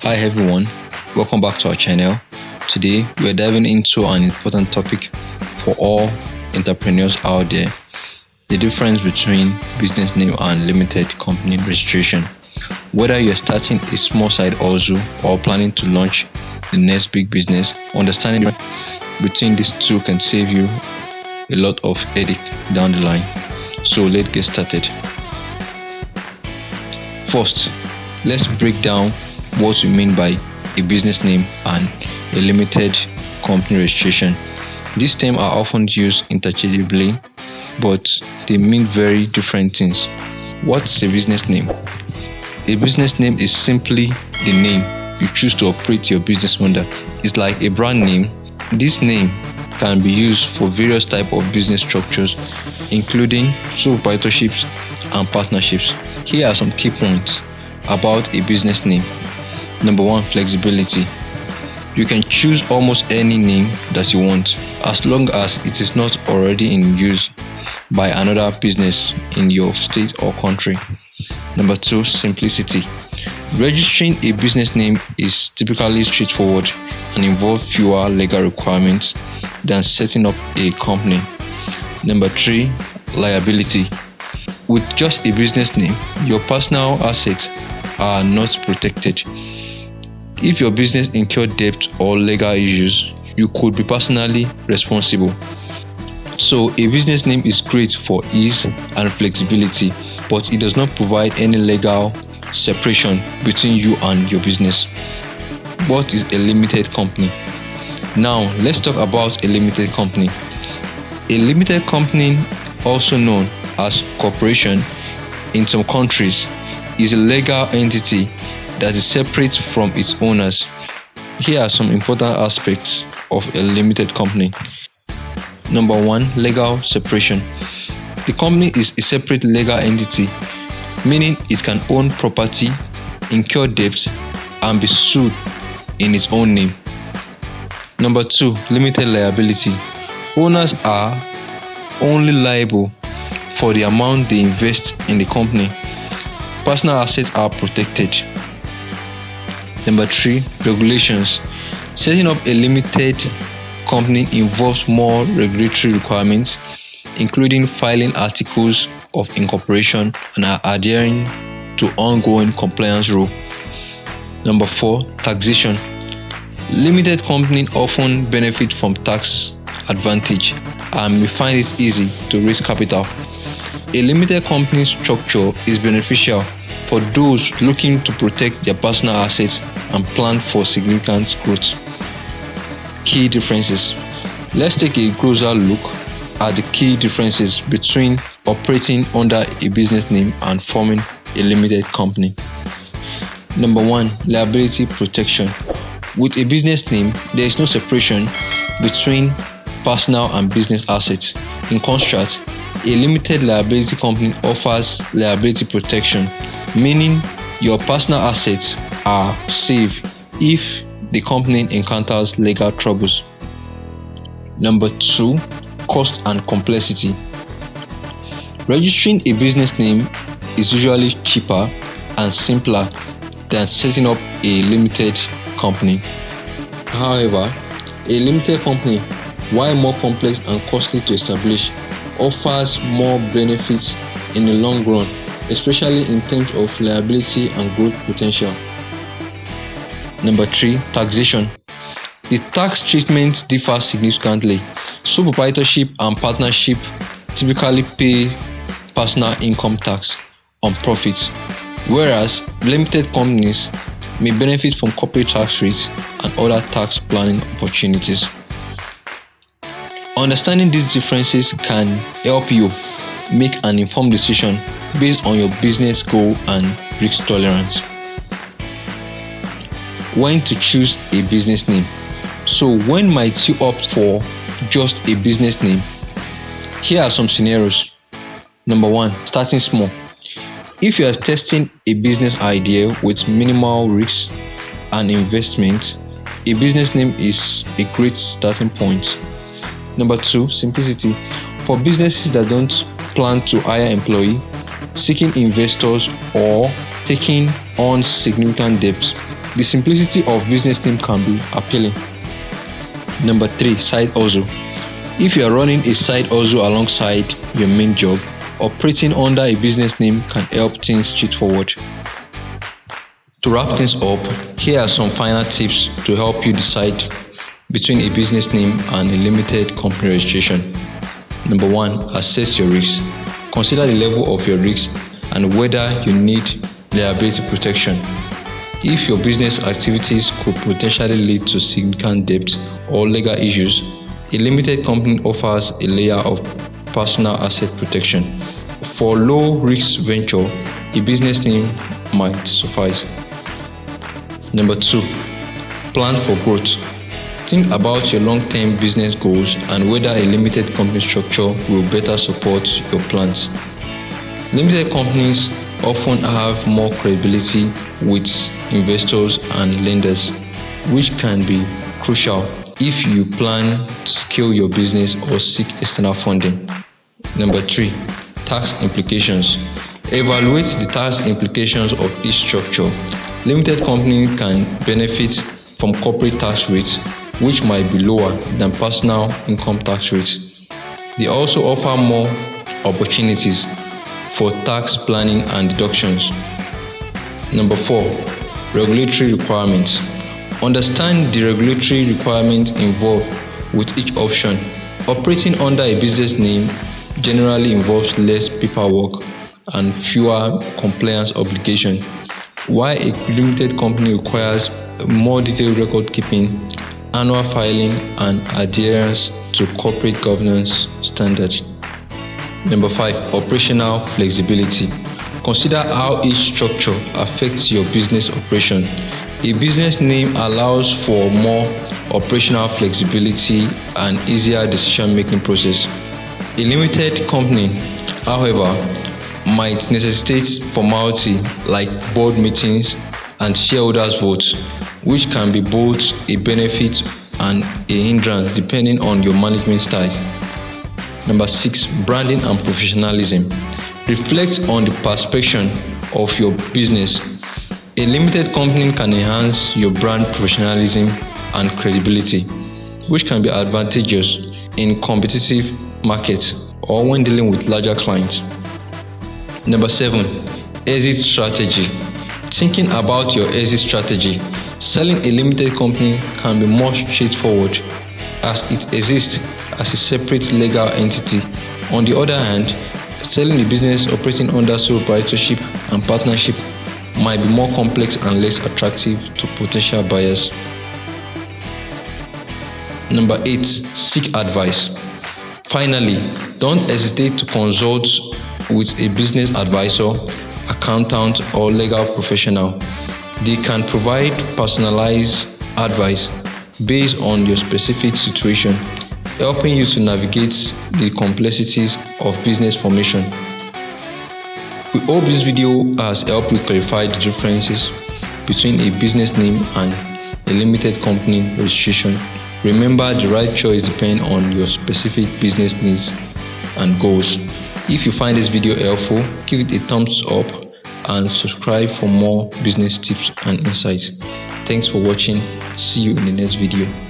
Hi everyone, welcome back to our channel. Today we are diving into an important topic for all entrepreneurs out there: the difference between business name and limited company registration. Whether you're starting a small side hustle or planning to launch the next big business, understanding between these two can save you a lot of headache down the line. So let's get started. First, let's break down what we mean by a business name and a limited company registration. These terms are often used interchangeably, but they mean very different things. What's a business name? A business name is simply the name you choose to operate your business under. It's like a brand name. This name can be used for various types of business structures, including sole proprietorships and partnerships. Here are some key points about a business name. Number one, flexibility. You can choose almost any name that you want, as long as it is not already in use by another business in your state or country. Number two, simplicity. Registering a business name is typically straightforward and involves fewer legal requirements than setting up a company. Number three, liability. With just a business name, your personal assets are not protected. If your business incurred debt or legal issues, you could be personally responsible. So a business name is great for ease and flexibility, but it does not provide any legal separation between you and your business. What is a limited company? Now let's talk about a limited company. A limited company, also known as corporation in some countries, is a legal entity that is separate from its owners. Here are some important aspects of a limited company. Number one, legal separation. The company is a separate legal entity, meaning it can own property, incur debts, and be sued in its own name. Number two, limited liability. Owners are only liable for the amount they invest in the company. Personal assets are protected. Number three, regulations. Setting up a limited company involves more regulatory requirements, including filing articles of incorporation and adhering to ongoing compliance rules. Number four, taxation. Limited companies often benefit from tax advantage and may find it easy to raise capital. A limited company structure is beneficial for those looking to protect their personal assets and plan for significant growth. Key differences. Let's take a closer look at the key differences between operating under a business name and forming a limited company. Number one, liability protection. With a business name, there is no separation between personal and business assets. In contrast, a limited liability company offers liability protection, meaning your personal assets are safe if the company encounters legal troubles. Number two, cost and complexity. Registering a business name is usually cheaper and simpler than setting up a limited company. However, a limited company, while more complex and costly to establish, offers more benefits in the long run, especially in terms of liability and growth potential. Number three, taxation. The tax treatment differs significantly. Sole proprietorship and partnership typically pay personal income tax on profits, whereas limited companies may benefit from corporate tax rates and other tax planning opportunities. Understanding these differences can help you make an informed decision based on your business goal and risk tolerance. When to choose a business name. So when might you opt for just a business name? Here are some scenarios. Number one, starting small. If you are testing a business idea with minimal risk and investment, a business name is a great starting point. Number two, simplicity. For businesses that don't plan to hire employees, seeking investors, or taking on significant debts, The simplicity of business name can be appealing. Number 3, side hustle. If you are running a side hustle alongside your main job, operating under a business name can help things straightforward. To wrap things up, here are some final tips to help you decide between a business name and a limited company registration. Number 1, assess your risks. Consider the level of your risks and whether you need liability protection. If your business activities could potentially lead to significant debt or legal issues, a limited company offers a layer of personal asset protection. For low-risk venture, a business name might suffice. Number 2, plan for growth. Think about your long-term business goals and whether a limited company structure will better support your plans. Limited companies often have more credibility with investors and lenders, which can be crucial if you plan to scale your business or seek external funding. Number 3, tax implications. Evaluate the tax implications of each structure. Limited companies can benefit from corporate tax rates, which might be lower than personal income tax rates. They also offer more opportunities for tax planning and deductions. Number 4, regulatory requirements. Understand the regulatory requirements involved with each option. Operating under a business name generally involves less paperwork and fewer compliance obligations, while a limited company requires more detailed record keeping, annual filing, and adherence to corporate governance standards. Number 5, operational flexibility. Consider how each structure affects your business operation. A business name allows for more operational flexibility and easier decision-making process. A limited company, however, might necessitate formality like board meetings and shareholders' votes, which can be both a benefit and a hindrance depending on your management style. Number 6, branding and professionalism. Reflect on the perception of your business. A limited company can enhance your brand professionalism and credibility, which can be advantageous in competitive markets or when dealing with larger clients. Number 7, exit strategy. Thinking about your exit strategy. Selling a limited company can be more straightforward as it exists as a separate legal entity. On the other hand, selling a business operating under sole proprietorship and partnership might be more complex and less attractive to potential buyers. Number 8, seek advice. Finally, don't hesitate to consult with a business advisor, accountant, or legal professional. They can provide personalized advice based on your specific situation, helping you to navigate the complexities of business formation. We hope this video has helped you clarify the differences between a business name and a limited company registration. Remember, the right choice depends on your specific business needs and goals. If you find this video helpful, give it a thumbs up and subscribe for more business tips and insights. Thanks for watching. See you in the next video.